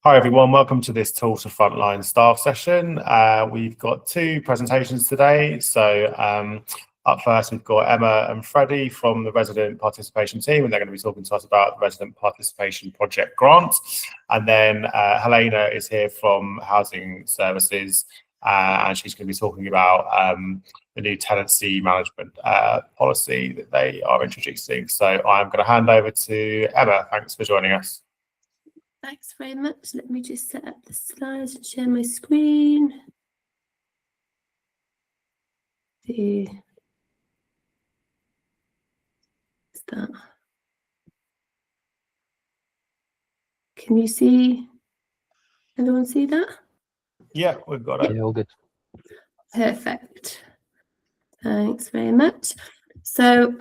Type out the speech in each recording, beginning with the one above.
Hi everyone, welcome to this Tool to Frontline staff session. We've got two presentations today. So up first we've got Emma and Freddie from the resident participation team, and they're going to be talking to us about the resident participation project grant. And then Helena is here from Housing Services, and she's going to be talking about the new tenancy management policy that they are introducing. So I'm going to hand over to Emma. Thanks for joining us. Thanks very much. Let me just set up the slides and share my screen. Start. Can you see? Everyone see that? Yeah, we've got it. Yeah, all good. Perfect. Thanks very much. So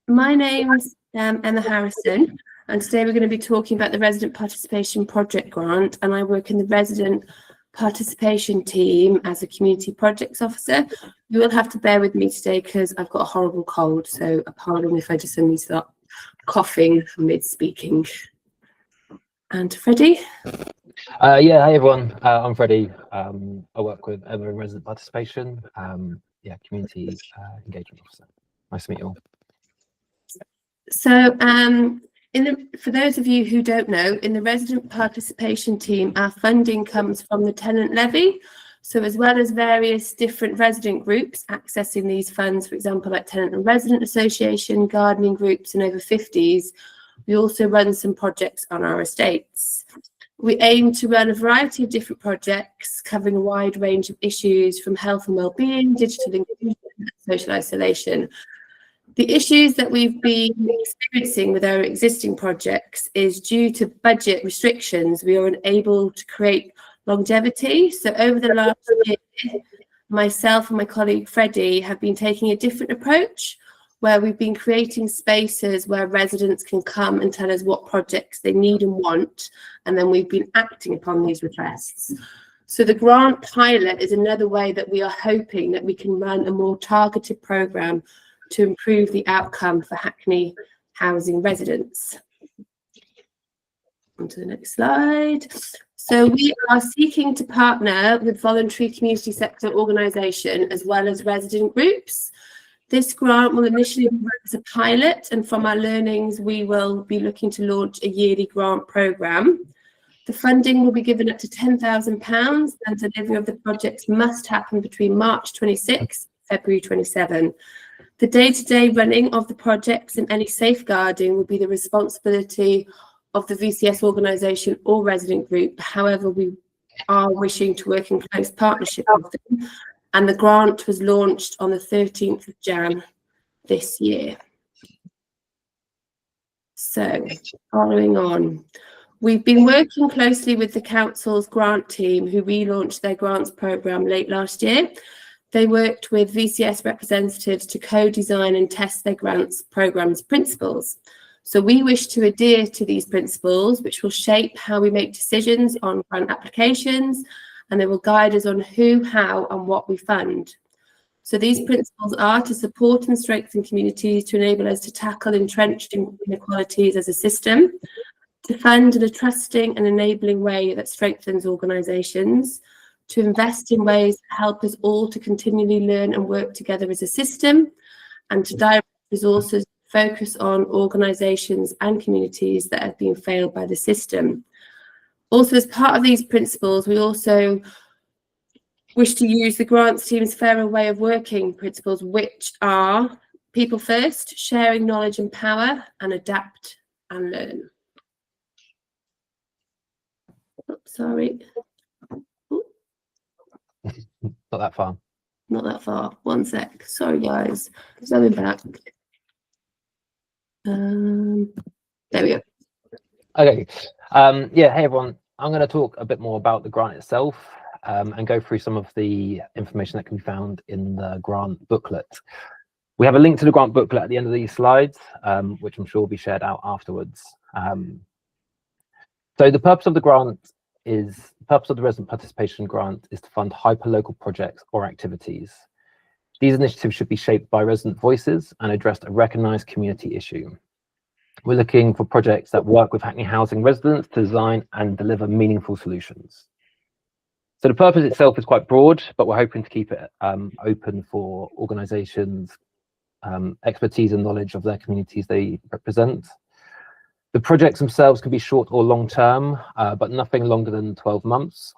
my name's Emma Harrison. And today we're going to be talking about the Resident Participation Project Grant, and I work in the Resident Participation team as a Community Projects Officer. You will have to bear with me today because I've got a horrible cold, so pardon if I just suddenly start coughing mid-speaking. And Freddie? Yeah, hey everyone, I'm Freddie. I work with Emma in Resident Participation, Community Engagement Officer. Nice to meet you all. So, for those of you who don't know, in the resident participation team, our funding comes from the tenant levy. So as well as various different resident groups accessing these funds, for example, like Tenant and Resident Association, gardening groups and over 50s, we also run some projects on our estates. We aim to run a variety of different projects covering a wide range of issues from health and wellbeing, digital inclusion, and social isolation. The issues that we've been experiencing with our existing projects is due to budget restrictions, we are unable to create longevity. So over the last year, myself and my colleague Freddie have been taking a different approach where we've been creating spaces where residents can come and tell us what projects they need and want, and then we've been acting upon these requests. So the grant pilot is another way that we are hoping that we can run a more targeted programme to improve the outcome for Hackney housing residents. On to the next slide. So we are seeking to partner with voluntary community sector organisation as well as resident groups. This grant will initially be run as a pilot, and from our learnings, we will be looking to launch a yearly grant programme. The funding will be given up to £10,000, and delivery of the projects must happen between March 26 and February 27. The day-to-day running of the projects and any safeguarding will be the responsibility of the VCS organisation or resident group. However, we are wishing to work in close partnership with them, and the grant was launched on the 13th of Jan this year. So, following on, we've been working closely with the council's grant team who relaunched their grants programme late last year. They worked with VCS representatives to co-design and test their grants programme's principles. So we wish to adhere to these principles, which will shape how we make decisions on grant applications, and they will guide us on who, how, and what we fund. So these principles are to support and strengthen communities, to enable us to tackle entrenched inequalities as a system, to fund in a trusting and enabling way that strengthens organisations, to invest in ways that help us all to continually learn and work together as a system, and to direct resources focus on organisations and communities that have been failed by the system. Also, as part of these principles, we also wish to use the grants team's fairer way of working principles, which are people first, sharing knowledge and power, and adapt and learn. Oops, sorry. Not that far. Not that far. One sec. Sorry, guys. Zooming back. There we go. Okay. Hey everyone. I'm going to talk a bit more about the grant itself and go through some of the information that can be found in the grant booklet. We have a link to the grant booklet at the end of these slides, which I'm sure will be shared out afterwards. So the purpose of the grant is the resident participation grant is to fund hyperlocal projects or activities. These initiatives should be shaped by resident voices and address a recognised community issue. We're looking for projects that work with Hackney Housing residents to design and deliver meaningful solutions. So the purpose itself is quite broad, but we're hoping to keep it open for organisations' expertise and knowledge of their communities they represent. The projects themselves can be short or long term, but nothing longer than 12 months.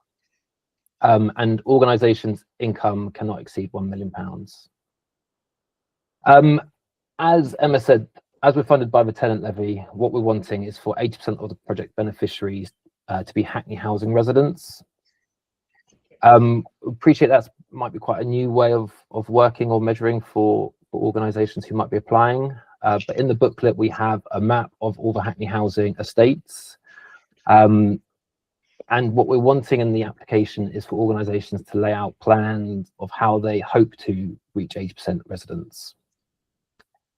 And organisations' income cannot exceed £1 million. As Emma said, as we're funded by the tenant levy, what we're wanting is for 80% of the project beneficiaries to be Hackney Housing residents. Appreciate that might be quite a new way of working or measuring for organisations who might be applying. But in the booklet, we have a map of all the Hackney Housing estates. And what we're wanting in the application is for organisations to lay out plans of how they hope to reach 80% residents.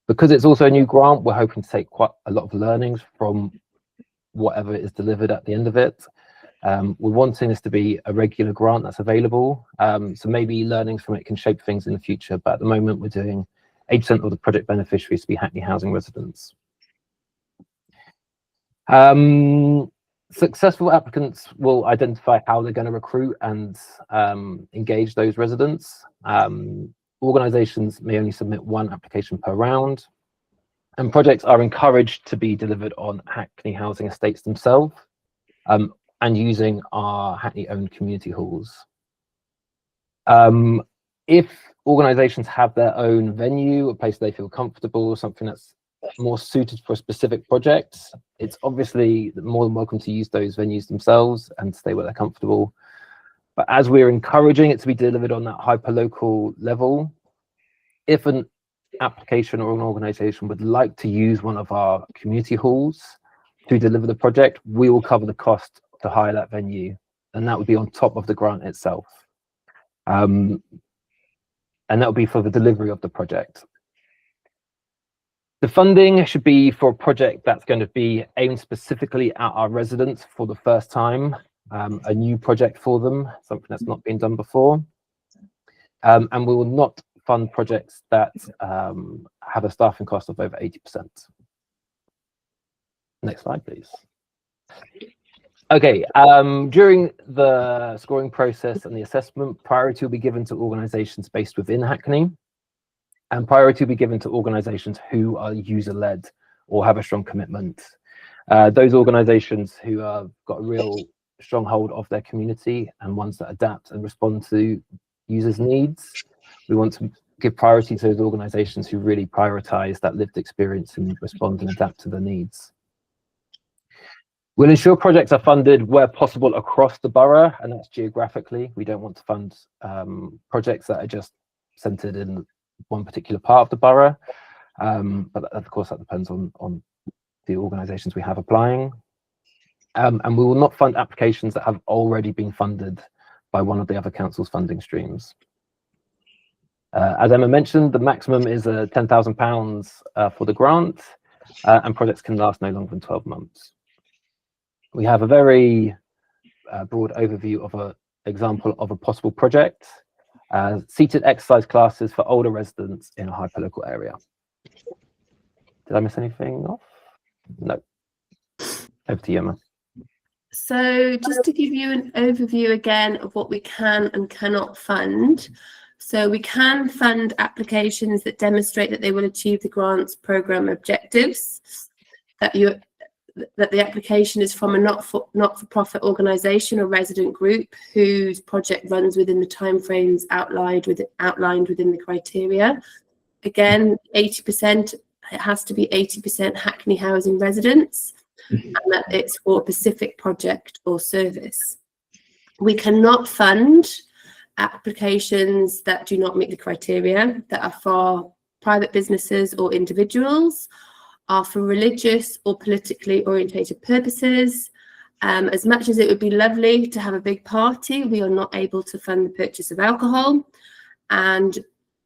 Because it's also a new grant, we're hoping to take quite a lot of learnings from whatever is delivered at the end of it. We're wanting this to be a regular grant that's available. So maybe learnings from it can shape things in the future. But at the moment, we're doing 80% of the project beneficiaries to be Hackney Housing residents. Successful applicants will identify how they're going to recruit and engage those residents. Organisations may only submit one application per round, and projects are encouraged to be delivered on Hackney Housing estates themselves and using our Hackney-owned community halls. If organisations have their own venue, a place they feel comfortable, something that's more suited for a specific project, it's obviously more than welcome to use those venues themselves and stay where they're comfortable. But as we're encouraging it to be delivered on that hyper-local level, if an application or an organisation would like to use one of our community halls to deliver the project, we will cover the cost to hire that venue, and that would be on top of the grant itself. And that would be for the delivery of the project. The funding should be for a project that's going to be aimed specifically at our residents for the first time, a new project for them, something that's not been done before. And we will not fund projects that have a staffing cost of over 80%. Next slide, please. Okay, during the scoring process and the assessment, priority will be given to organisations based within Hackney, and priority will be given to organisations who are user-led or have a strong commitment. Those organisations who have got a real stronghold of their community and ones that adapt and respond to users' needs. We want to give priority to those organisations who really prioritise that lived experience and respond and adapt to their needs. We'll ensure projects are funded where possible across the borough, and that's geographically. We don't want to fund projects that are just centred in one particular part of the borough. But of course, that depends on the organisations we have applying. And we will not fund applications that have already been funded by one of the other council's funding streams. As Emma mentioned, the maximum is £10,000 for the grant, and projects can last no longer than 12 months. We have a very broad overview of an example of a possible project, seated exercise classes for older residents in a hyperlocal area. Did I miss anything off? No. Over to you, Emma. So just to give you an overview again of what we can and cannot fund. So we can fund applications that demonstrate that they will achieve the grant's programme objectives, that the application is from a not-for-profit organisation or resident group whose project runs within the timeframes outlined within the criteria. Again, 80%, it has to be 80% Hackney Housing residents, and that it's for a specific project or service. We cannot fund applications that do not meet the criteria, that are for private businesses or individuals, are for religious or politically orientated purposes. As much as it would be lovely to have a big party, we are not able to fund the purchase of alcohol. And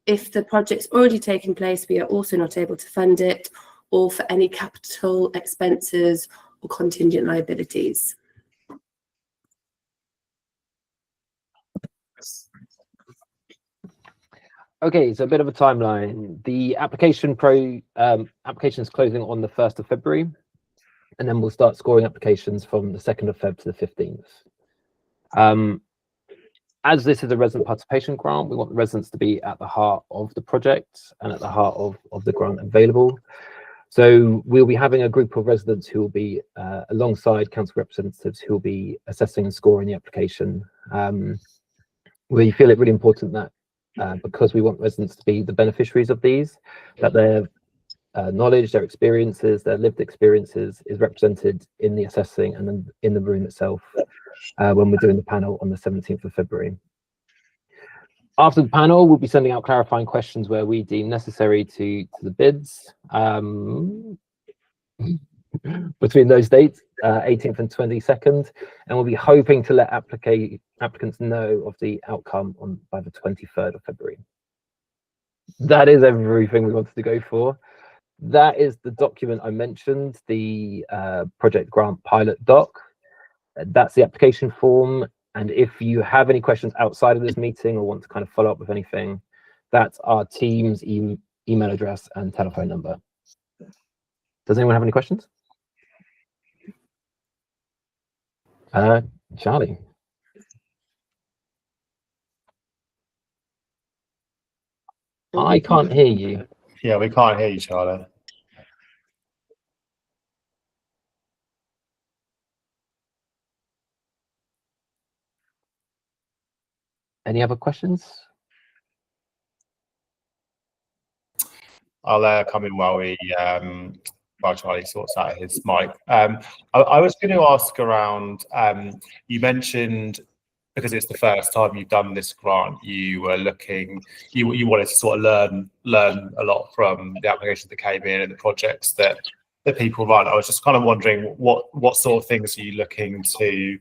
if the project's already taken place, we are also not able to fund it, or for any capital expenses or contingent liabilities. Okay, so a bit of a timeline. The application is closing on the 1st of February, and then we'll start scoring applications from the 2nd of Feb to the 15th. As this is a resident participation grant, we want the residents to be at the heart of the project and at the heart of the grant available. So we'll be having a group of residents who will be alongside council representatives who will be assessing and scoring the application. We feel it really important that because we want residents to be the beneficiaries of these, that their knowledge, their experiences, their lived experiences is represented in the assessing and then in the room itself when we're doing the panel on the 17th of February. After the panel, we'll be sending out clarifying questions where we deem necessary to the bids between those dates, 18th and 22nd, and we'll be hoping to let applicants know of the outcome by the 23rd of February. That is everything we wanted to go for. That is the document I mentioned, the project grant pilot doc. That's the application form. And if you have any questions outside of this meeting or want to kind of follow up with anything, that's our team's email address and telephone number. Does anyone have any questions? Charlie. I can't hear you. Yeah, we can't hear you, Charlie. Any other questions? I'll come in while Charlie sorts out his mic. I was going to ask around. You mentioned, because it's the first time you've done this grant, you were looking. You wanted to sort of learn a lot from the applications that came in and the projects that people run. I was just kind of wondering what sort of things are you looking to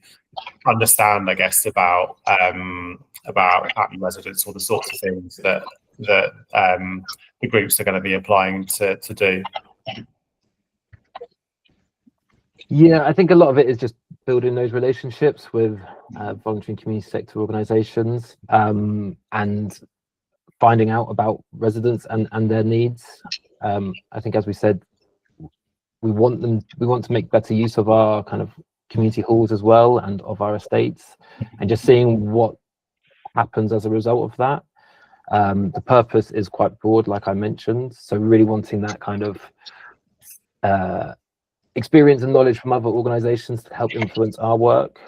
understand, I guess, about Hackney residents, or the sorts of things that the groups are going to be applying to do. Yeah, I think a lot of it is just building those relationships with voluntary and community sector organisations and finding out about residents and their needs. I think, as we said, we want to make better use of our kind of community halls as well and of our estates, and just seeing what happens as a result of that. The purpose is quite broad, like I mentioned, so really wanting that kind of experience and knowledge from other organisations to help influence our work,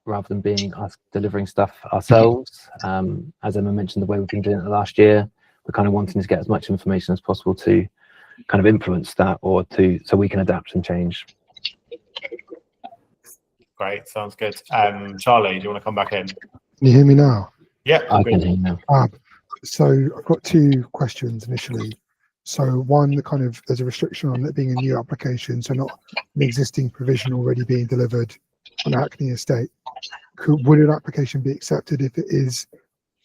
rather than being us delivering stuff ourselves. As Emma mentioned, the way we've been doing it the last year, we're kind of wanting to get as much information as possible to kind of influence that, or so we can adapt and change. Great, sounds good. Charlie, do you want to come back in? Can you hear me now? Yeah, I can hear you now. So I've got two questions initially. So one, there's a restriction on it being a new application, so not an existing provision already being delivered on Hackney estate. Would an application be accepted if it is,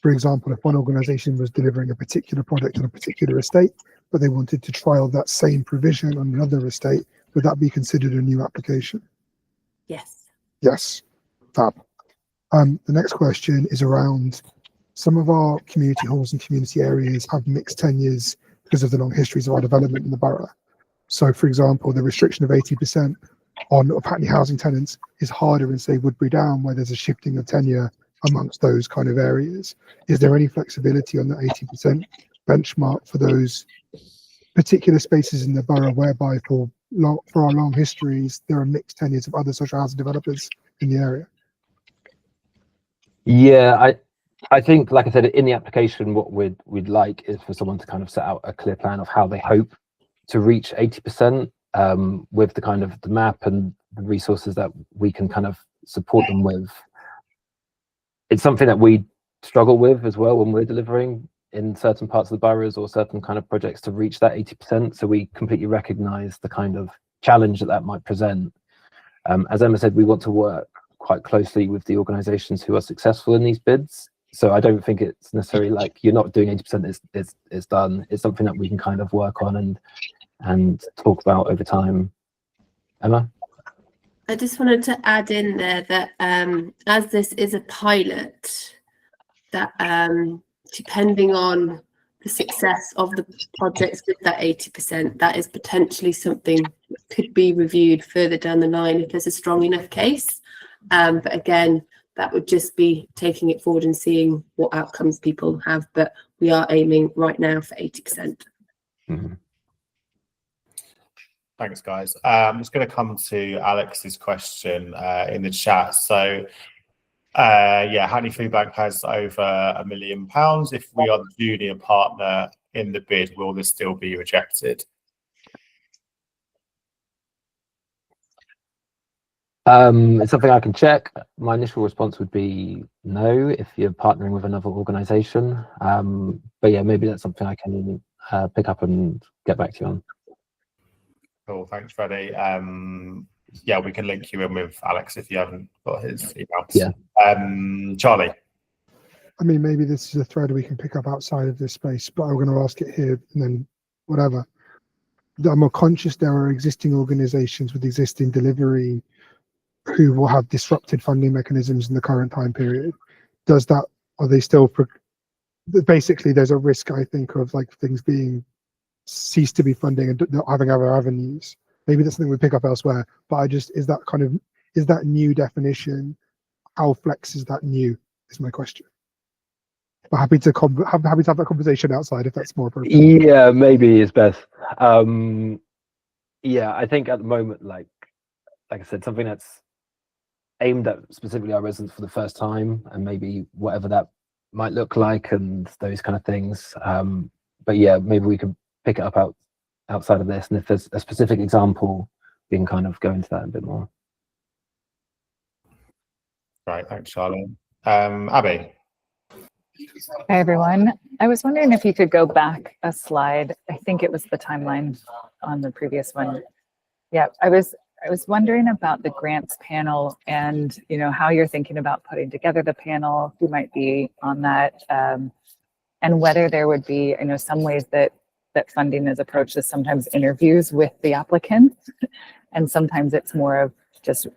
for example, if one organisation was delivering a particular product on a particular estate, but they wanted to trial that same provision on another estate, would that be considered a new application? Yes. Yes. Fab. The next question is around some of our community halls and community areas have mixed tenures because of the long histories of our development in the borough. So, for example, the restriction of 80% on Hackney housing tenants is harder in, say, Woodbury Down, where there's a shifting of tenure amongst those kind of areas. Is there any flexibility on the 80% benchmark for those particular spaces in the borough, whereby for our long histories, there are mixed tenures of other social housing developers in the area? Yeah, I think, like I said, in the application, what we'd like is for someone to kind of set out a clear plan of how they hope to reach 80%, with the kind of the map and the resources that we can kind of support them with. It's something that we struggle with as well when we're delivering in certain parts of the boroughs or certain kind of projects to reach that 80%. So we completely recognise the kind of challenge that might present. As Emma said, we want to work quite closely with the organisations who are successful in these bids. So I don't think it's necessarily like you're not doing 80%, it's done. It's something that we can kind of work on and talk about over time. Emma? I just wanted to add in there that as this is a pilot, that depending on the success of the projects with that 80%, that is potentially something that could be reviewed further down the line if there's a strong enough case. But again, that would just be taking it forward and seeing what outcomes people have. But we are aiming right now for 80%. Mm-hmm. Thanks, guys. I'm just going to come to Alex's question in the chat. So, yeah, Hackney Food Bank has over £1 million. If we are the junior partner in the bid, will this still be rejected? It's something I can check. My initial response would be no if you're partnering with another organisation. But yeah, maybe that's something I can pick up and get back to you on. Cool, thanks, Freddie. Yeah, we can link you in with Alex if you haven't got his emails. Yeah. Charlie. I mean, maybe this is a thread we can pick up outside of this space, but I'm going to ask it here and then whatever. I'm more conscious there are existing organisations with existing delivery who will have disrupted funding mechanisms in the current time period. Are they still, basically there's a risk, I think, of like things being ceased to be funding and not having other avenues. Maybe that's something we pick up elsewhere, but is that new definition, how flex is that new, is my question. I'm happy to have that conversation outside if that's more appropriate. Yeah, maybe it's best. Yeah, I think at the moment, like I said, something that's aimed at specifically our residents for the first time, and maybe whatever that might look like and those kind of things. But yeah, maybe we can pick it up outside of this, and if there's a specific example, we can kind of go into that a bit more. Right, thanks, Charlie. Abby. Hi, everyone. I was wondering if you could go back a slide. I think it was the timeline on the previous one. Yeah, I was wondering about the grants panel and, you know, how you're thinking about putting together the panel, who might be on that, and whether there would be, I know some ways that funding is approached is sometimes interviews with the applicants, and sometimes it's more of just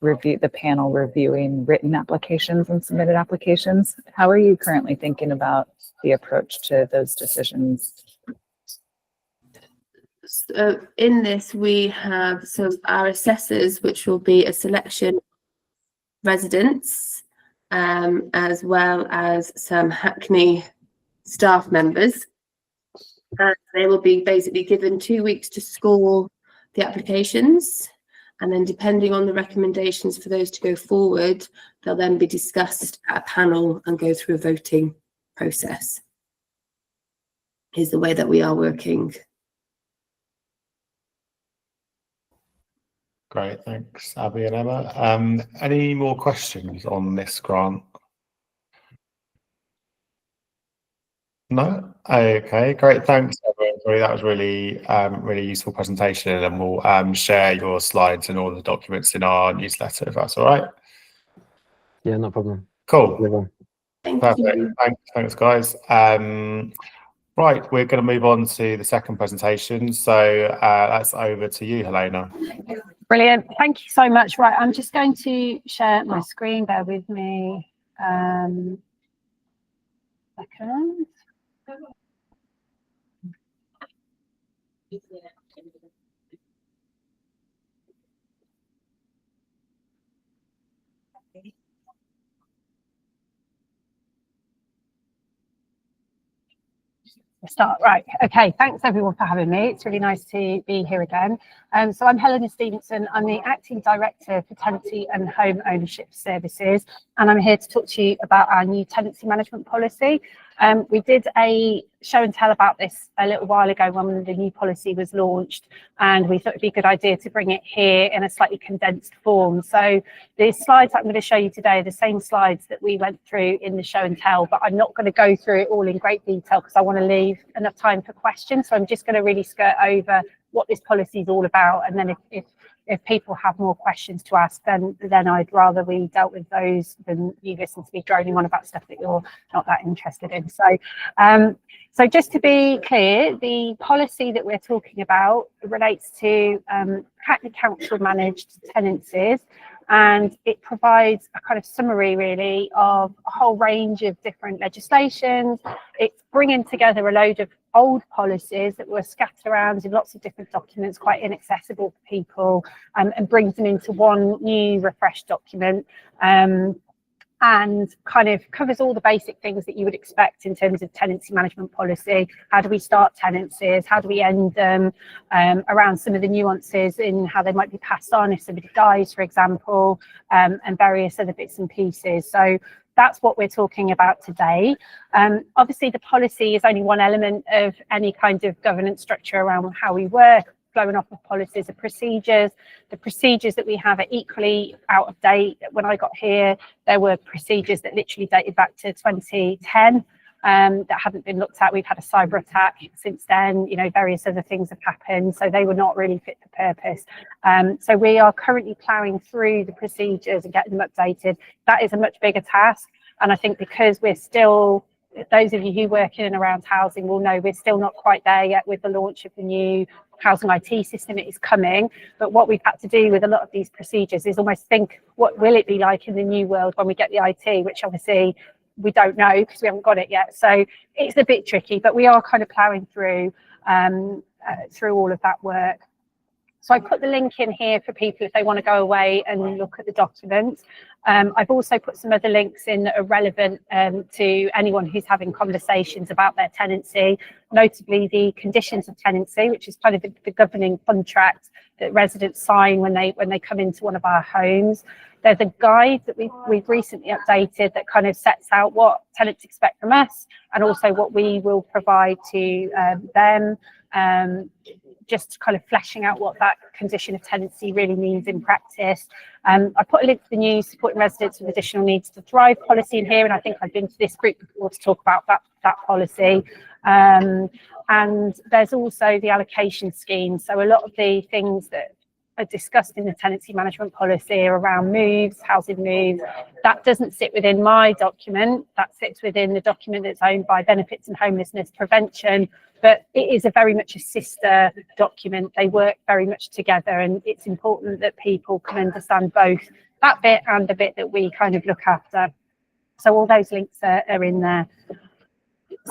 review the panel reviewing written applications and submitted applications. How are you currently thinking about the approach to those decisions? So in this, we have our assessors, which will be a selection of residents, as well as some Hackney staff members. And they will be basically given 2 weeks to score the applications. And then depending on the recommendations for those to go forward, they'll then be discussed at a panel and go through a voting process, is the way that we are working. Great, thanks, Abby and Emma. Any more questions on this grant? No? Okay, great. Thanks, everyone. That was really, really useful presentation, and we'll share your slides and all the documents in our newsletter, if that's all right. Yeah, no problem. Cool. Thank Perfect. you. Thanks, guys. Right, we're going to move on to the second presentation. So that's over to you, Helena. Brilliant. Thank you so much. Right, I'm just going to share my screen. Bear with me. Second. Start right. Okay, thanks everyone for having me. It's really nice to be here again. So I'm Helena Stevenson. I'm the Acting Director for Tenancy and Home Ownership Services, and I'm here to talk to you about our new tenancy management policy. We did a show and tell about this a little while ago when the new policy was launched, and we thought it'd be a good idea to bring it here in a slightly condensed form. So the slides I'm going to show you today are the same slides that we went through in the show and tell, but I'm not going to go through it all in great detail because I want to leave enough time for questions. So I'm just going to really skirt over what this policy is all about, and then if people have more questions to ask, then I'd rather we dealt with those than you listen to me droning on about stuff that you're not that interested in. So just to be clear, the policy that we're talking about relates to Hackney Council managed tenancies, and it provides a kind of summary really of a whole range of different legislations. It's bringing together a load of old policies that were scattered around in lots of different documents, quite inaccessible for people, and brings them into one new refreshed document, and kind of covers all the basic things that you would expect in terms of tenancy management policy. How do we start tenancies? How do we end them? Around some of the nuances in how they might be passed on if somebody dies, for example, and various other bits and pieces. So that's what we're talking about today. Obviously, the policy is only one element of any kind of governance structure around how we work. Flowing off of policies and procedures. The procedures that we have are equally out of date. When I got here, there were procedures that literally dated back to 2010 that haven't been looked at. We've had a cyber attack since then, you know, various other things have happened, so they were not really fit for purpose. So we are currently ploughing through the procedures and getting them updated. That is a much bigger task, and I think because we're still, those of you who work in and around housing will know we're still not quite there yet with the launch of the new housing IT system. It is coming, but what we've had to do with a lot of these procedures is almost think, what will it be like in the new world when we get the IT, which obviously we don't know because we haven't got it yet. So it's a bit tricky, but we are kind of ploughing through all of that work. So I put the link in here for people if they want to go away and look at the document. I've also put some other links in that are relevant to anyone who's having conversations about their tenancy, notably the conditions of tenancy, which is kind of the governing contract that residents sign when they come into one of our homes. There's a guide that we've recently updated that kind of sets out what tenants expect from us and also what we will provide to them. Just kind of fleshing out what that condition of tenancy really means in practice. I put a link to the new supporting residents with additional needs to thrive policy in here, and I think I've been to this group before to talk about that policy. And there's also the allocation scheme. So a lot of the things that are discussed in the tenancy management policy around moves, housing moves, that doesn't sit within my document. That sits within the document that's owned by Benefits and Homelessness Prevention. But it is very much a sister document. They work very much together, and it's important that people can understand both that bit and the bit that we kind of look after. So all those links are in there.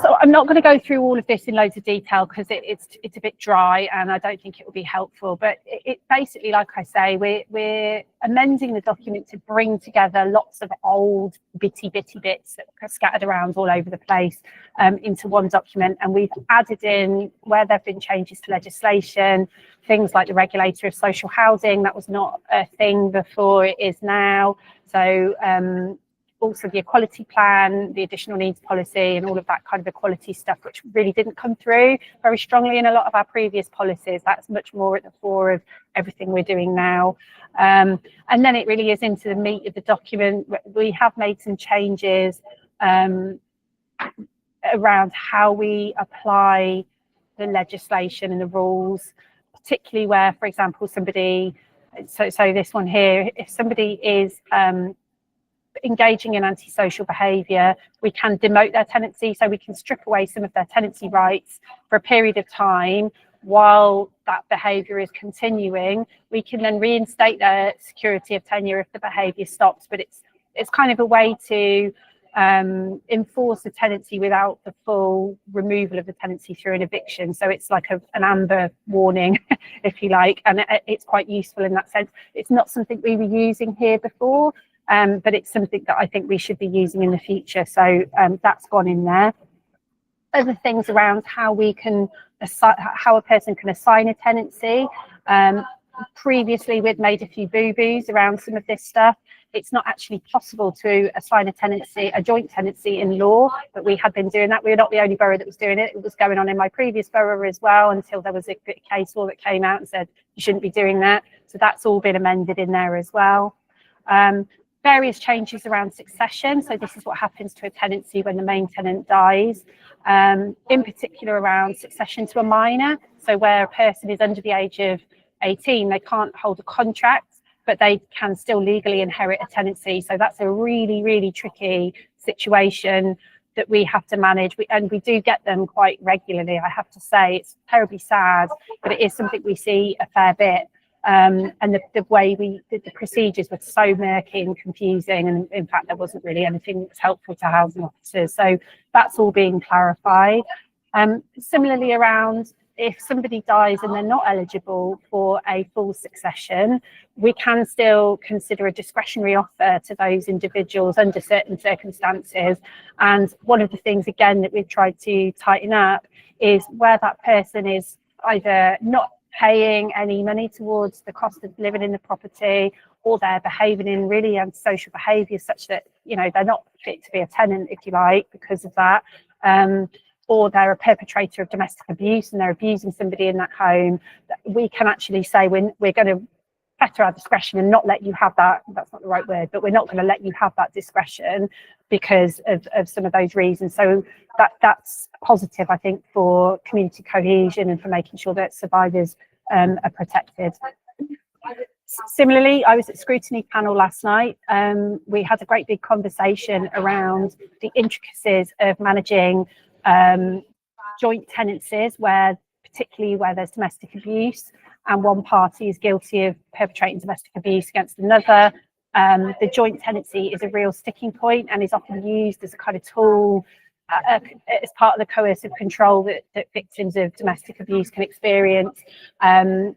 So I'm not going to go through all of this in loads of detail because it's a bit dry and I don't think it will be helpful. But it basically, like I say, we're amending the document to bring together lots of old bitty bits that are scattered around all over the place into one document. And we've added in, where there have been changes to legislation, things like the regulator of social housing. That was not a thing before, it is now. So also the equality plan, the additional needs policy, and all of that kind of equality stuff, which really didn't come through very strongly in a lot of our previous policies. That's much more at the fore of everything we're doing now. And then it really is into the meat of the document. We have made some changes around how we apply the legislation and the rules, particularly where, for example, somebody, so this one here, if somebody is engaging in antisocial behaviour, we can demote their tenancy, so we can strip away some of their tenancy rights for a period of time while that behaviour is continuing. We can then reinstate their security of tenure if the behaviour stops, but it's kind of a way to enforce the tenancy without the full removal of the tenancy through an eviction. So it's like an amber warning, if you like, and it's quite useful in that sense. It's not something we were using here before, but it's something that I think we should be using in the future. So that's gone in there. Other things around how we can how a person can assign a tenancy. Previously, we'd made a few boo-boos around some of this stuff. It's not actually possible to assign a tenancy, a joint tenancy in law, but we had been doing that. We were not the only borough that was doing it. It was going on in my previous borough as well, until there was a case law that came out and said you shouldn't be doing that. So that's all been amended in there as well. Various changes around succession. So this is what happens to a tenancy when the main tenant dies. In particular around succession to a minor. So where a person is under the age of 18, they can't hold a contract, but they can still legally inherit a tenancy. So that's a really, really tricky situation that we have to manage. And we do get them quite regularly, I have to say. It's terribly sad, but it is something we see a fair bit. And the way we did the procedures were so murky and confusing, and in fact there wasn't really anything that was helpful to housing officers. So that's all being clarified. Similarly, around if somebody dies and they're not eligible for a full succession, we can still consider a discretionary offer to those individuals under certain circumstances. And one of the things, again, that we've tried to tighten up is where that person is either not paying any money towards the cost of living in the property, or they're behaving in really antisocial behaviour such that, you know, they're not fit to be a tenant, if you like, because of that. Or they're a perpetrator of domestic abuse and they're abusing somebody in that home, we can actually say we're going to fetter our discretion and not let you have that. That's not the right word, but we're not going to let you have that discretion because of some of those reasons. So that's positive, I think, for community cohesion and for making sure that survivors are protected. Similarly, I was at scrutiny panel last night. We had a great big conversation around the intricacies of managing joint tenancies, particularly where there's domestic abuse and one party is guilty of perpetrating domestic abuse against another. The joint tenancy is a real sticking point and is often used as a kind of tool as part of the coercive control that victims of domestic abuse can experience. And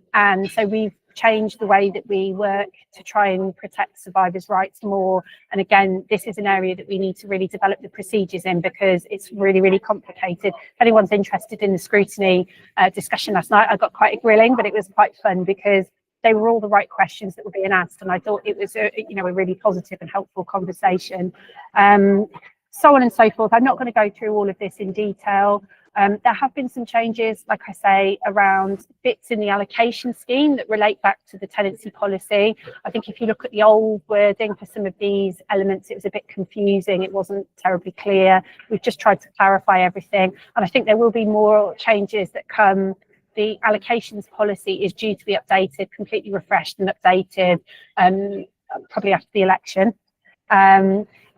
so we've changed the way that we work to try and protect survivors' rights more. And again, this is an area that we need to really develop the procedures in because it's really, really complicated. If anyone's interested in the scrutiny discussion last night, I got quite a grilling, but it was quite fun because they were all the right questions that were being asked. And I thought it was a really positive and helpful conversation. So on and so forth. I'm not going to go through all of this in detail. There have been some changes, like I say, around bits in the allocation scheme that relate back to the tenancy policy. I think if you look at the old wording for some of these elements, it was a bit confusing. It wasn't terribly clear. We've just tried to clarify everything. And I think there will be more changes that come. The allocations policy is due to be updated, completely refreshed and updated, probably after the election.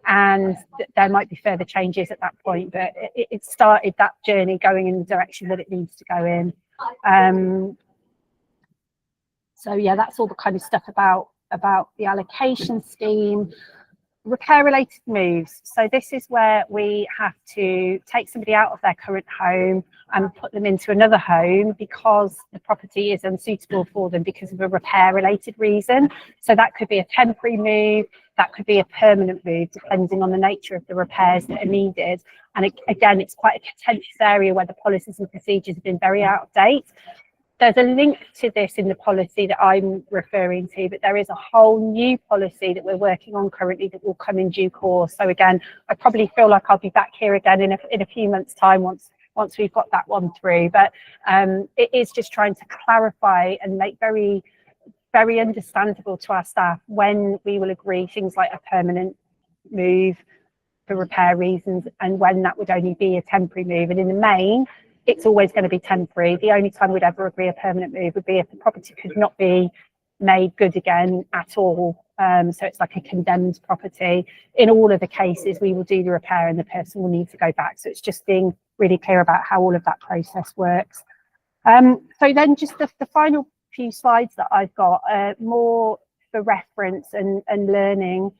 And there might be further changes at that point, but it started that journey going in the direction that it needs to go in. So yeah, that's all the kind of stuff about the allocation scheme. Repair related moves. So this is where we have to take somebody out of their current home and put them into another home because the property is unsuitable for them because of a repair related reason. So that could be a temporary move, that could be a permanent move, depending on the nature of the repairs that are needed. And again, it's quite a contentious area where the policies and procedures have been very out of date. There's a link to this in the policy that I'm referring to, but there is a whole new policy that we're working on currently that will come in due course. So again, I probably feel like I'll be back here again in a few months' time once we've got that one through. But it is just trying to clarify and make very, very understandable to our staff when we will agree things like a permanent move for repair reasons and when that would only be a temporary move. And in the main, it's always going to be temporary. The only time we'd ever agree a permanent move would be if the property could not be made good again at all. So it's like a condemned property. In all of the cases, we will do the repair and the person will need to go back. So it's just being really clear about how all of that process works. So then just the final few slides that I've got more for reference and learning.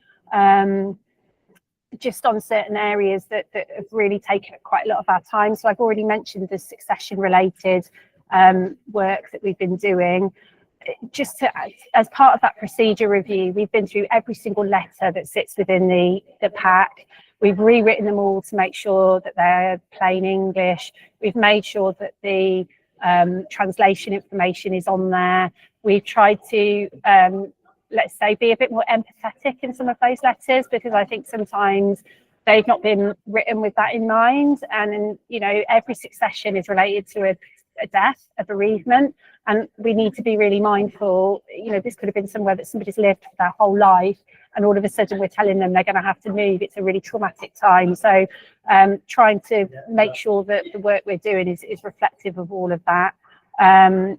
Just on certain areas that have really taken up quite a lot of our time. So I've already mentioned the succession related work that we've been doing. Just as part of that procedure review, we've been through every single letter that sits within the pack. We've rewritten them all to make sure that they're plain English. We've made sure that the translation information is on there. We've tried to let's say, be a bit more empathetic in some of those letters, because I think sometimes they've not been written with that in mind. And, every succession is related to a death, a bereavement, and we need to be really mindful. This could have been somewhere that somebody's lived for their whole life, and all of a sudden we're telling them they're going to have to move. It's a really traumatic time. So trying to make sure that the work we're doing is reflective of all of that. And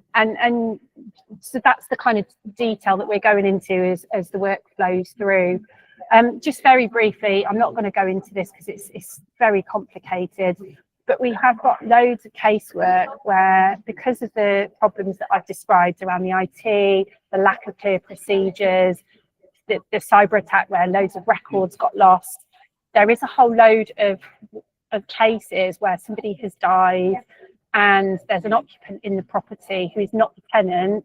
so that's the kind of detail that we're going into as the work flows through. Just very briefly, I'm not going to go into this because it's very complicated. But we have got loads of casework where, because of the problems that I've described around the IT, the lack of clear procedures, the cyber attack where loads of records got lost, there is a whole load of cases where somebody has died and there's an occupant in the property who is not the tenant,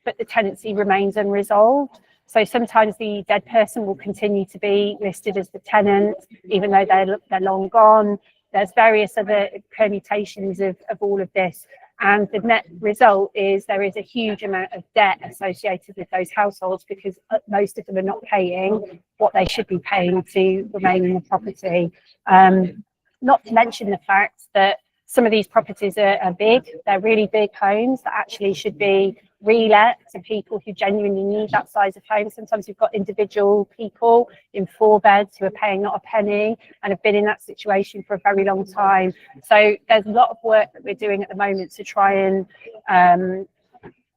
but the tenancy remains unresolved. So sometimes the dead person will continue to be listed as the tenant, even though they're long gone. There's various other permutations of all of this. And the net result is there is a huge amount of debt associated with those households because most of them are not paying what they should be paying to remain in the property. Not to mention the fact that some of these properties are big, they're really big homes that actually should be relet to people who genuinely need that size of home. Sometimes you've got individual people in 4 beds who are paying not a penny and have been in that situation for a very long time. So there's a lot of work that we're doing at the moment to try and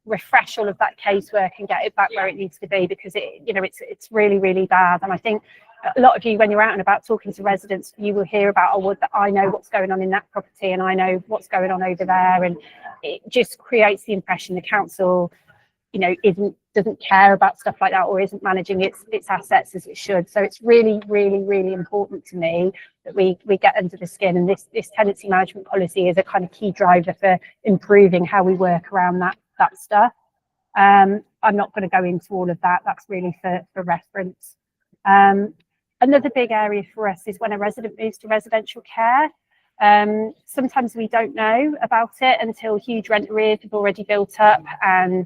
refresh all of that casework and get it back where it needs to be, because it's really, really bad. And I think a lot of you, when you're out and about talking to residents, you will hear about, oh, well, I know what's going on in that property and I know what's going on over there, and it just creates the impression the council, doesn't care about stuff like that or isn't managing its assets as it should. So it's really, really, really important to me that we get under the skin, and this tenancy management policy is a kind of key driver for improving how we work around that stuff. I'm not going to go into all of that. That's really for reference. Another big area for us is when a resident moves to residential care. Sometimes we don't know about it until huge rent arrears have already built up, and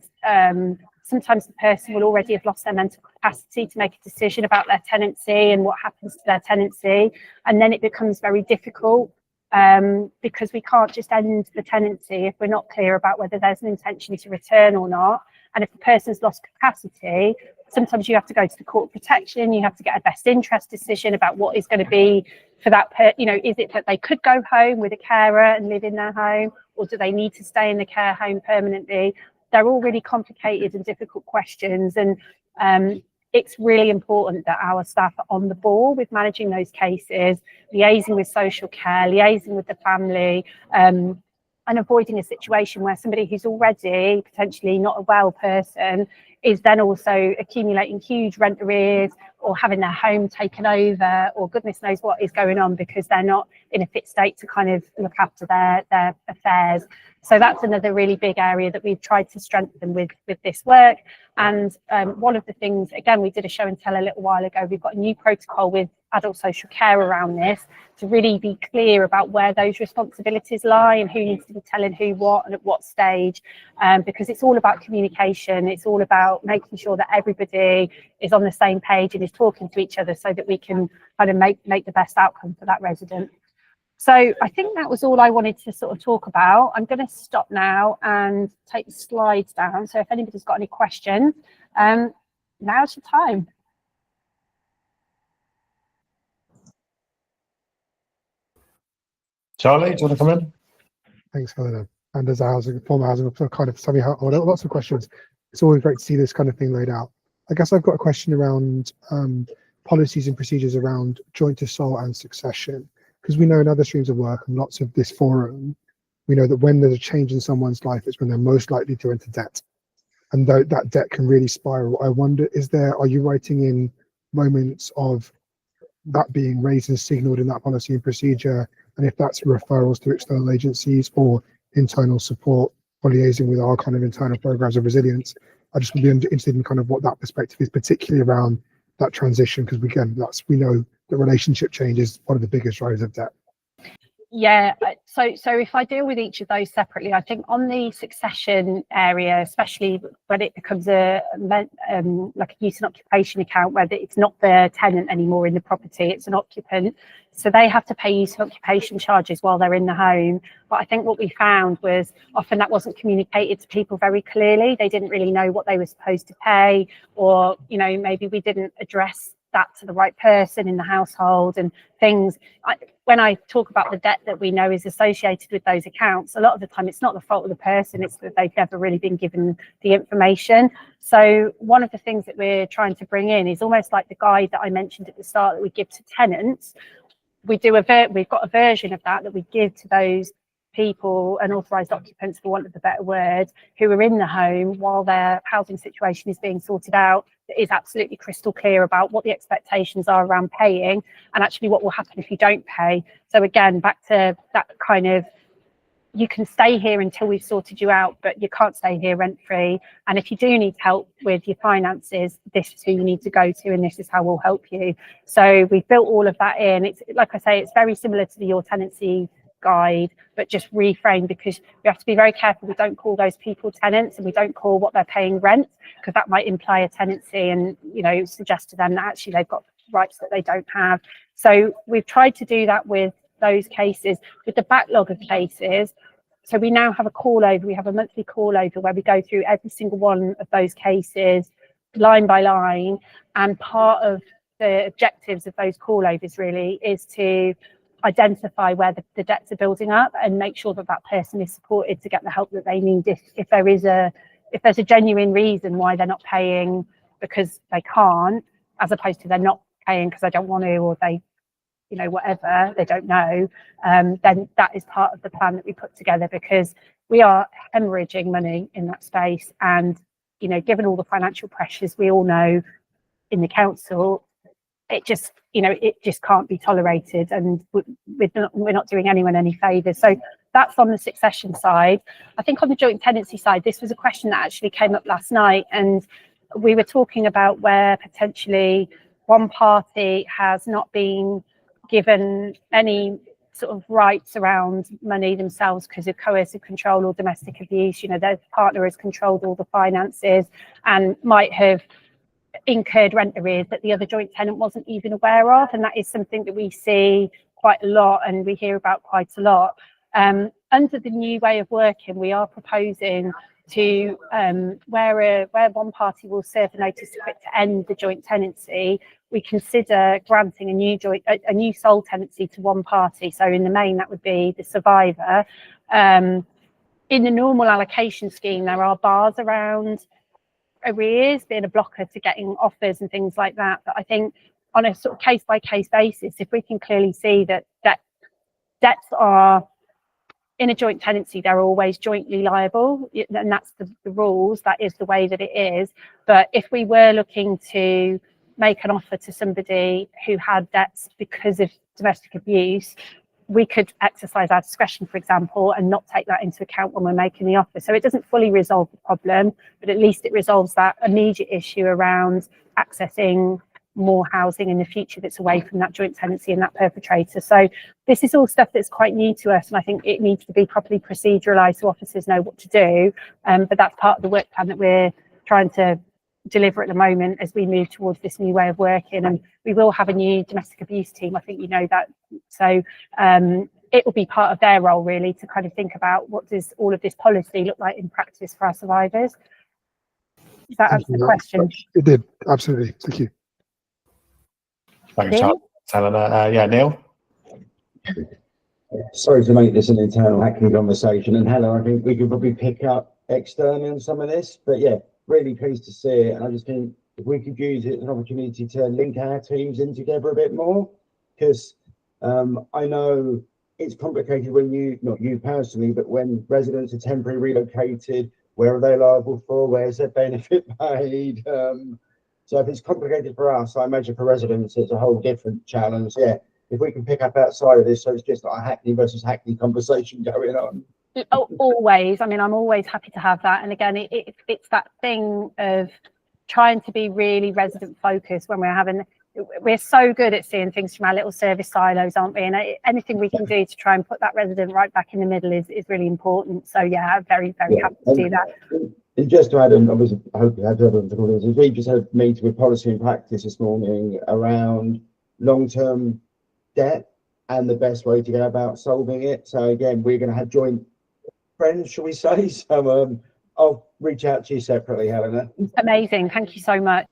sometimes the person will already have lost their mental capacity to make a decision about their tenancy and what happens to their tenancy, and then it becomes very difficult because we can't just end the tenancy if we're not clear about whether there's an intention to return or not. And if the person's lost capacity, sometimes you have to go to the court of protection, you have to get a best interest decision about what is going to be for that is it that they could go home with a carer and live in their home, or do they need to stay in the care home permanently? They're all really complicated and difficult questions, and it's really important that our staff are on the ball with managing those cases, liaising with social care, liaising with the family, and avoiding a situation where somebody who's already potentially not a well person is then also accumulating huge rent arrears or having their home taken over, or goodness knows what is going on because they're not in a fit state to kind of look after their affairs. So that's another really big area that we've tried to strengthen with this work. And one of the things, again, we did a show and tell a little while ago, we've got a new protocol with adult social care around this to really be clear about where those responsibilities lie and who needs to be telling who what and at what stage, because it's all about communication. It's all about making sure that everybody is on the same page and is talking to each other so that we can kind of make the best outcome for that resident. So I think that was all I wanted to sort of talk about. I'm going to stop now and take the slides down. So if anybody's got any questions, now's your time. Charlie, do you want to come in? Thanks, Helena. And as a former housing kind of lots of questions. It's always great to see this kind of thing laid out. I guess I've got a question around policies and procedures around joint assault and succession, because we know in other streams of work and lots of this forum, we know that when there's a change in someone's life, it's when they're most likely to enter debt, and that debt can really spiral. I wonder, are you writing in moments of that being raised and signaled in that policy and procedure, and if that's referrals to external agencies or internal support or liaising with our kind of internal programs of resilience? I just would be interested in kind of what that perspective is, particularly around that transition, because again, we know that relationship change is one of the biggest drivers of debt. Yeah, so if I deal with each of those separately, I think on the succession area, especially when it becomes like a use and occupation account, where it's not the tenant anymore in the property, it's an occupant, so they have to pay use and occupation charges while they're in the home. But I think what we found was often that wasn't communicated to people very clearly. They didn't really know what they were supposed to pay, or maybe we didn't address that to the right person in the household and things. When I talk about the debt that we know is associated with those accounts, a lot of the time it's not the fault of the person, it's that they've never really been given the information. So one of the things that we're trying to bring in is almost like the guide that I mentioned at the start that we give to tenants. we've got a version of that we give to those people, unauthorised occupants, for want of a better word, who are in the home while their housing situation is being sorted out, that is absolutely crystal clear about what the expectations are around paying and actually what will happen if you don't pay. So again, back to that kind of, you can stay here until we've sorted you out, but you can't stay here rent free. And if you do need help with your finances, this is who you need to go to, and this is how we'll help you. So we've built all of that in. It's like I say, it's very similar to the Your Tenancy guide, but just reframed, because we have to be very careful we don't call those people tenants and we don't call what they're paying rent, because that might imply a tenancy and, you know, suggest to them that actually they've got rights that they don't have. So we've tried to do that with those cases. With the backlog of cases, so we now have a call over, we have a monthly call over where we go through every single one of those cases line by line, and part of the objectives of those call overs really is to identify where the debts are building up and make sure that that person is supported to get the help that they need if there's a genuine reason why they're not paying because they can't, as opposed to they're not paying because they don't want to, or they, you know, whatever, they don't know. Then that is part of the plan that we put together, because we are hemorrhaging money in that space, and, you know, given all the financial pressures we all know in the council, it just, you know, it just can't be tolerated, and we're not doing anyone any favours. So that's on the succession side. I think on the joint tenancy side, this was a question that actually came up last night, and we were talking about where potentially one party has not been given any sort of rights around money themselves because of coercive control or domestic abuse. You know, their partner has controlled all the finances and might have incurred rent arrears that the other joint tenant wasn't even aware of, and that is something that we see quite a lot and we hear about quite a lot. Under the new way of working, we are proposing to where one party will serve a notice to quit to end the joint tenancy, we consider granting a new sole tenancy to one party. So in the main, that would be the survivor. In the normal allocation scheme, there are bars around arrears being a blocker to getting offers and things like that. But I think on a sort of case-by-case basis, if we can clearly see that debts are in a joint tenancy, they're always jointly liable, and that's the rules, that is the way that it is. But if we were looking to make an offer to somebody who had debts because of domestic abuse, we could exercise our discretion, for example, and not take that into account when we're making the offer. So it doesn't fully resolve the problem, but at least it resolves that immediate issue around accessing more housing in the future that's away from that joint tenancy and that perpetrator. So this is all stuff that's quite new to us, and I think it needs to be properly proceduralised so officers know what to do. But that's part of the work plan that we're trying to deliver at the moment as we move towards this new way of working. And we will have a new domestic abuse team, I think you know that. So it will be part of their role really to kind of think about what does all of this policy look like in practice for our survivors. Does that answer the question? It did, absolutely. Thank you. Thanks, Helena. Yeah, Neil? Sorry to make this an internal Hackney conversation, and Helen, I think we could probably pick up externally on some of this, but yeah, really pleased to see it. And I just think if we could use it as an opportunity to link our teams in together a bit more, because I know it's complicated when not you personally, but when residents are temporarily relocated, where are they liable for? Where's their benefit paid? So if it's complicated for us, I imagine for residents, it's a whole different challenge. Yeah, if we can pick up outside of this, so it's just like a Hackney versus Hackney conversation going on. Always. I mean, I'm always happy to have that. And again, it's that thing of trying to be really resident focused when we're so good at seeing things from our little service silos, aren't we? And anything we can do to try and put that resident right back in the middle is really important. So yeah, I'm very, very happy to do that. And just to add, and obviously, I hope you had other difficulties. We just had a meeting with policy and practice this morning around long-term debt and the best way to go about solving it. So again, we're going to have joint friends, shall we say? So I'll reach out to you separately, Helena. Amazing, thank you so much.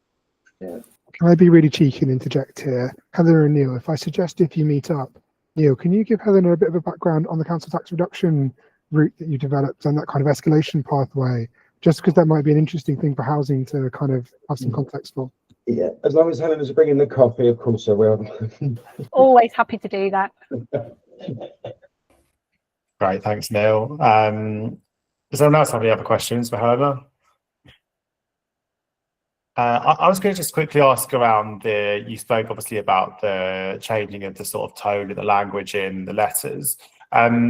Yeah. Can I be really cheeky and interject here? Helena and Neil, if I suggest if you meet up, Neil, can you give Helena a bit of a background on the council tax reduction route that you developed and that kind of escalation pathway? Just because that might be an interesting thing for housing to kind of have some context for. Yeah, as long as Helena's bringing the coffee, of course I will. Always happy to do that. Great, thanks, Neil. Does anyone else have any other questions for Helena? I was going to just quickly ask around you spoke obviously about the changing of the sort of tone of the language in the letters,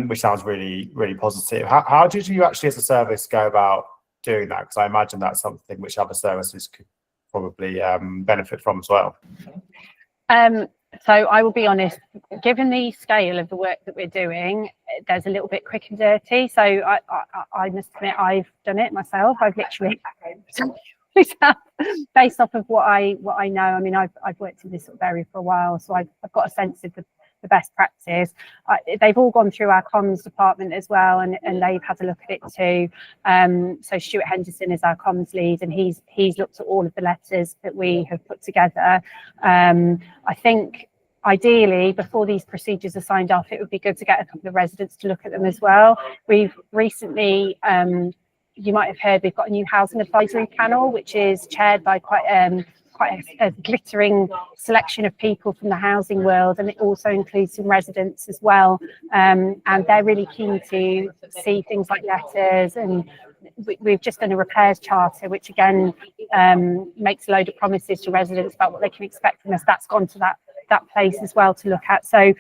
which sounds really, really positive. How did you actually as a service go about doing that? Because I imagine that's something which other services could probably benefit from as well. So I will be honest, given the scale of the work that we're doing, there's a little bit quick and dirty. So I must admit, I've done it myself. I've literally based off of what I know. I mean, I've worked in this sort of area for a while, so I've got a sense of the best practice. They've all gone through our comms department as well, and they've had a look at it too. So Stuart Henderson is our comms lead, and he's looked at all of the letters that we have put together. I think ideally, before these procedures are signed off, it would be good to get a couple of residents to look at them as well. We've recently, you might have heard, we've got a new housing advisory panel, which is chaired by quite a glittering selection of people from the housing world, and it also includes some residents as well. And they're really keen to see things like letters, and we've just done a repairs charter, which again makes a load of promises to residents about what they can expect from us. That's gone to that place as well to look at. So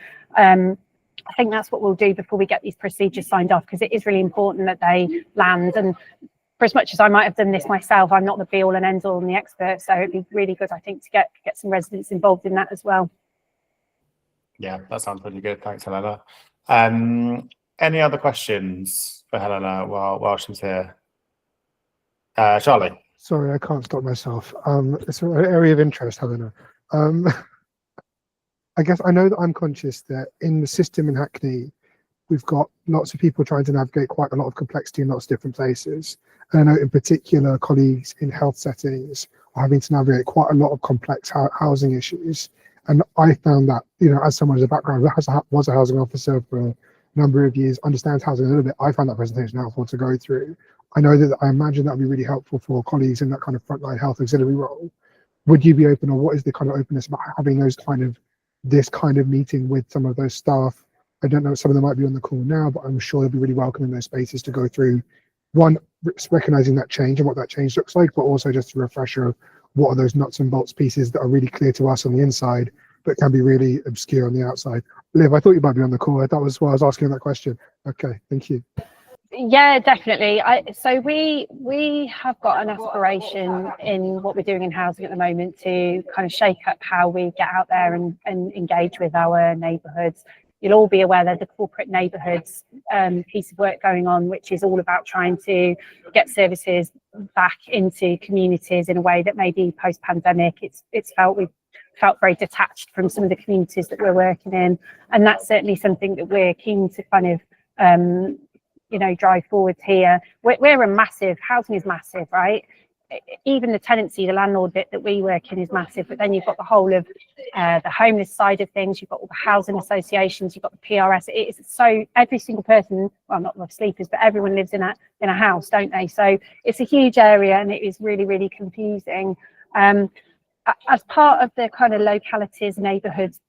I think that's what we'll do before we get these procedures signed off, because it is really important that they land. And for as much as I might have done this myself, I'm not the be all and end all and the expert. So it'd be really good, I think, to get some residents involved in that as well. Yeah, that sounds really good. Thanks, Helena. Any other questions for Helena while she's here? Charlie. Sorry, I can't stop myself. It's an area of interest, Helena. I guess I know that I'm conscious that in the system in Hackney, we've got lots of people trying to navigate quite a lot of complexity in lots of different places. And I know in particular, colleagues in health settings are having to navigate quite a lot of complex housing issues. And I found that, you know, as someone with a background that was a housing officer for a number of years, understands housing a little bit, I found that presentation helpful to go through. I know that I imagine that would be really helpful for colleagues in that kind of frontline health auxiliary role. Would you be open, or what is the kind of openness about having this kind of meeting with some of those staff? I don't know, some of them might be on the call now, but I'm sure they'll be really welcome in those spaces to go through, one, recognizing that change and what that change looks like, but also just a refresher of what are those nuts and bolts pieces that are really clear to us on the inside, but can be really obscure on the outside. Liv, I thought you might be on the call. That was why I was asking that question. Okay, thank you. Yeah, definitely. So we have got an aspiration in what we're doing in housing at the moment to kind of shake up how we get out there and engage with our neighbourhoods. You'll all be aware there's a corporate neighbourhoods piece of work going on, which is all about trying to get services back into communities in a way that maybe post-pandemic we've felt very detached from some of the communities that we're working in, and that's certainly something that we're keen to kind of drive forward here. We're a massive, housing is massive, right? Even the tenancy, the landlord bit that we work in is massive, but then you've got the whole of the homeless side of things, you've got all the housing associations, you've got the PRS. It is so every single person, well, not the sleepers, but everyone lives in a house, don't they? So it's a huge area, and it is really, really confusing. As part of the kind of localities, neighbourhoods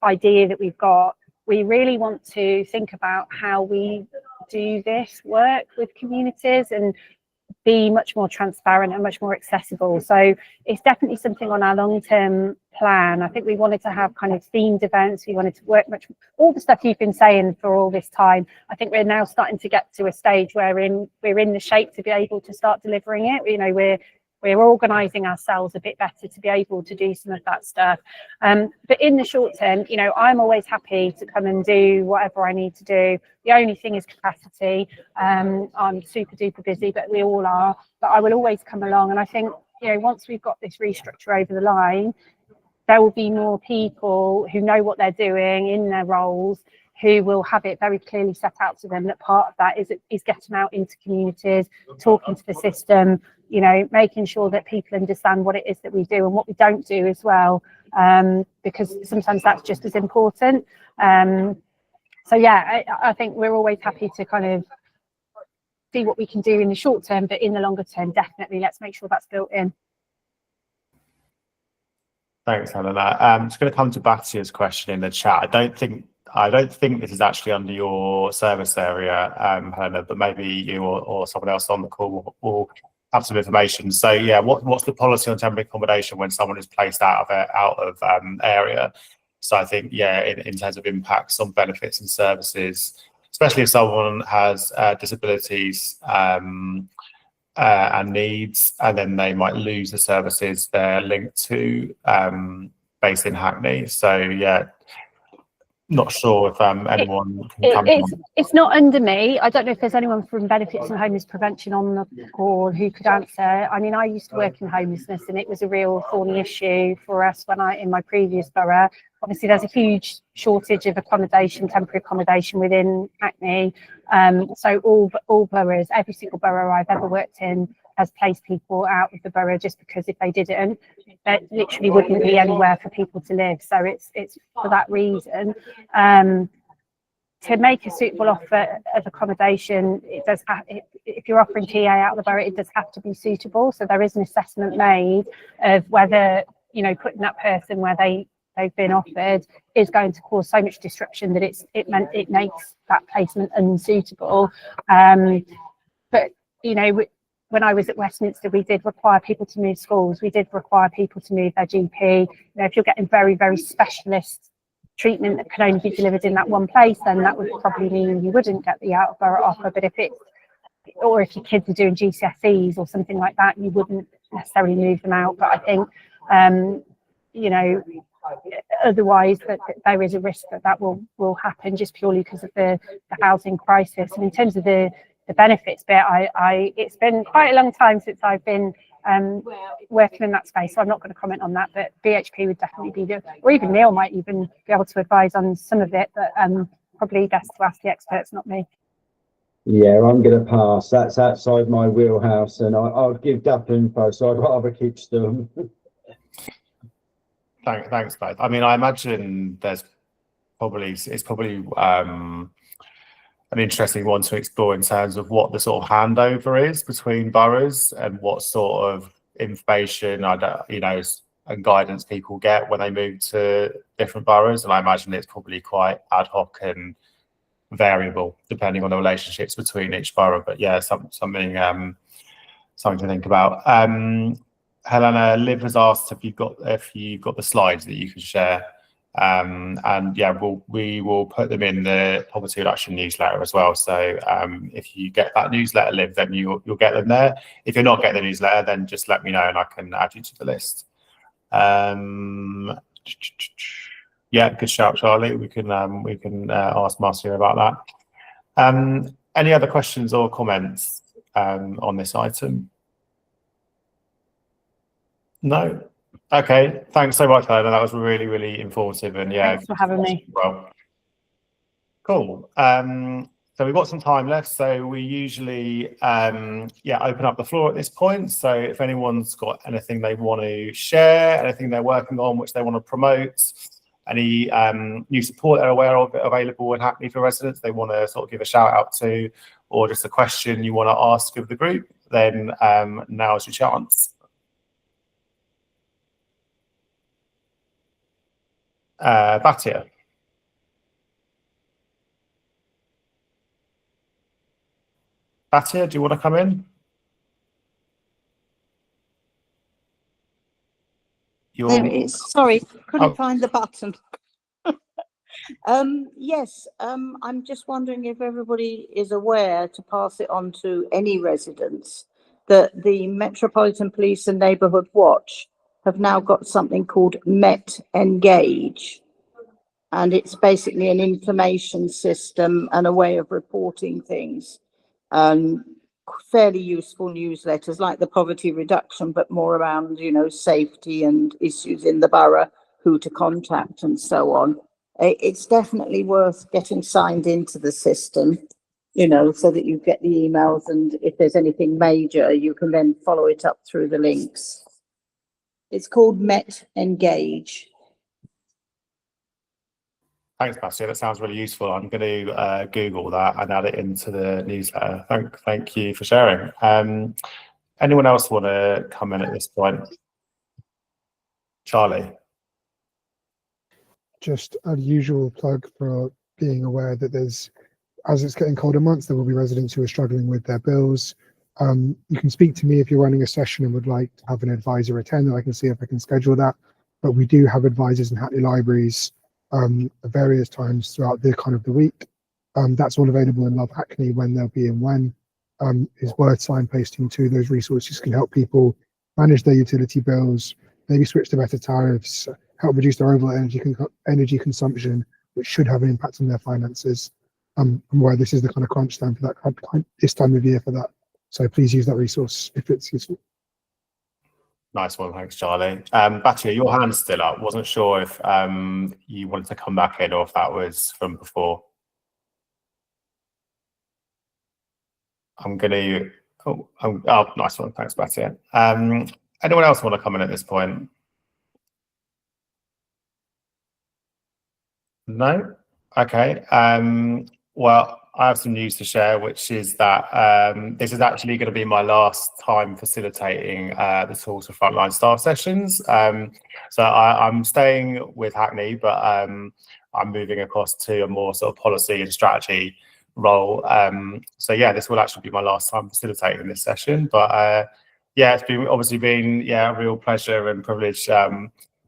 idea that we've got, we really want to think about how we do this work with communities and be much more transparent and much more accessible. So it's definitely something on our long-term plan. I think we wanted to have kind of themed events. We wanted to work all the stuff you've been saying for all this time. I think we're now starting to get to a stage where we're in the shape to be able to start delivering it. You know, we're organising ourselves a bit better to be able to do some of that stuff. But in the short term, you know, I'm always happy to come and do whatever I need to do. The only thing is capacity. I'm super duper busy, but we all are. But I will always come along. And I think, you know, once we've got this restructure over the line, there will be more people who know what they're doing in their roles, who will have it very clearly set out to them that part of that is getting out into communities, talking to the system, you know, making sure that people understand what it is that we do and what we don't do as well, because sometimes that's just as important. So yeah, I think we're always happy to kind of see what we can do in the short term, but in the longer term, definitely let's make sure that's built in. Thanks, Helena. I'm just going to come to Batia's question in the chat. I don't think this is actually under your service area, Helena, but maybe you or someone else on the call will have some information. So yeah, what's the policy on temporary accommodation when someone is placed out of area? So I think, yeah, in terms of impacts on benefits and services, especially if someone has disabilities and needs, and then they might lose the services they're linked to based in Hackney. So yeah, not sure if anyone can come it's not under me. I don't know if there's anyone from Benefits and Homeless Prevention on the call who could answer. I mean, I used to work in homelessness, and it was a real thorny issue for us in my previous borough. Obviously, there's a huge shortage of accommodation, temporary accommodation within Hackney. So all boroughs, every single borough I've ever worked in, has placed people out of the borough just because if they didn't, there literally wouldn't be anywhere for people to live. So it's for that reason. To make a suitable offer of accommodation, it does have, if you're offering TA out of the borough, it does have to be suitable. So there is an assessment made of whether, you know, putting that person where they've been offered is going to cause so much disruption that it makes that placement unsuitable. But you know, when I was at Westminster, we did require people to move schools. We did require people to move their GP. You know, if you're getting very, very specialist treatment that can only be delivered in that one place, then that would probably mean you wouldn't get the out of borough offer. But if your kids are doing GCSEs or something like that, you wouldn't necessarily move them out. But I think, you know, otherwise that there is a risk that will happen just purely because of the housing crisis. And in terms of the benefits bit, it's been quite a long time since I've been working in that space, so I'm not going to comment on that, but BHP would definitely be or even Neil might even be able to advise on some of it, but probably best to ask the experts, not me. Yeah, I'm going to pass. That's outside my wheelhouse, and I'll give Duff info, so I'd rather keep stum. Thanks, both. I mean, I imagine it's probably an interesting one to explore in terms of what the sort of handover is between boroughs and what sort of information and guidance people get when they move to different boroughs. And I imagine it's probably quite ad hoc and variable depending on the relationships between each borough. But yeah, something to think about. Helena, Liv has asked if you've got the slides that you can share. And yeah, we will put them in the poverty reduction newsletter as well. So if you get that newsletter, Liv, then you'll get them there. If you're not getting the newsletter, then just let me know and I can add you to the list. Yeah, good shout, Charlie. We can ask Marcia about that. Any other questions or comments on this item? No. Okay, thanks so much, Helena. That was really, really informative, and yeah, thanks for having me. Well, cool. So we've got some time left, so we usually open up the floor at this point. So if anyone's got anything they want to share, anything they're working on which they want to promote, any new support they're aware of available in Hackney for residents they want to sort of give a shout out to, or just a question you want to ask of the group, then now's your chance. Batia. Batia, do you want to come in? There it is. Sorry, couldn't find the button. Yes, I'm just wondering if everybody is aware to pass it on to any residents that the Metropolitan Police and Neighbourhood Watch have now got something called Met Engage, and it's basically an information system and a way of reporting things. Fairly useful newsletters like the poverty reduction, but more around, you know, safety and issues in the borough, who to contact and so on. It's definitely worth getting signed into the system, you know, so that you get the emails, and if there's anything major, you can then follow it up through the links. It's called Met Engage. Thanks, Batia. That sounds really useful. I'm going to Google that and add it into the newsletter. Thank you for sharing. Anyone else want to come in at this point? Charlie. just a usual plug for being aware that as it's getting colder months, there will be residents who are struggling with their bills. You can speak to me if you're running a session and would like to have an advisor attend, and I can see if I can schedule that. But we do have advisors in Hackney libraries at various times throughout the week. That's all available in Love Hackney when they'll be in when. Is worth signposting to. Those resources can help people manage their utility bills, maybe switch to better tariffs, help reduce their overall energy consumption, which should have an impact on their finances. And where this is the kind of crunch time for that, this time of year for that. So please use that resource if it's useful. Nice one, thanks, Charlie. Batia, your hand's still up. Wasn't sure if you wanted to come back in or if that was from before. I'm gonna. Oh, nice one, thanks, Batia. Anyone else want to come in at this point? No. Okay. Well, I have some news to share, which is that this is actually going to be my last time facilitating the Tools for Frontline staff sessions. So I'm staying with Hackney, but I'm moving across to a more sort of policy and strategy role. So yeah, this will actually be my last time facilitating this session. But yeah, it's obviously been a real pleasure and privilege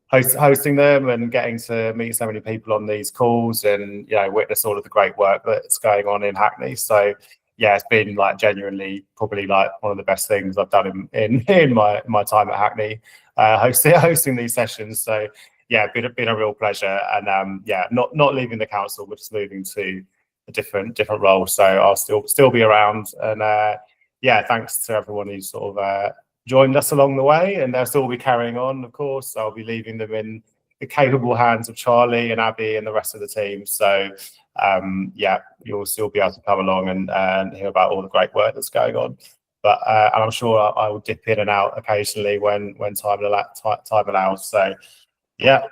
hosting them and getting to meet so many people on these calls and witness all of the great work that's going on in Hackney. So yeah, it's been like genuinely probably like one of the best things I've done in my time at Hackney, hosting these sessions. So yeah, been a real pleasure. And yeah, not leaving the council, but just moving to a different role. So I'll still be around. And yeah, thanks to everyone who's sort of joined us along the way, and they'll still be carrying on, of course. I'll be leaving them in the capable hands of Charlie and Abby and the rest of the team. So yeah, you'll still be able to come along and hear about all the great work that's going on. But and I'm sure I will dip in and out occasionally when time allows. So yeah,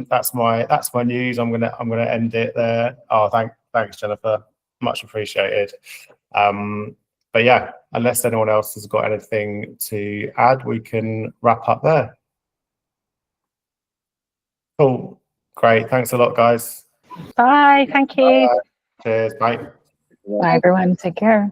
that's my news. I'm gonna end it there. Oh, thanks, Jennifer. Much appreciated. But yeah, unless anyone else has got anything to add, we can wrap up there. Cool. Great. Thanks a lot, guys. Bye. Thank you. Cheers. Bye. Bye, everyone. Take care.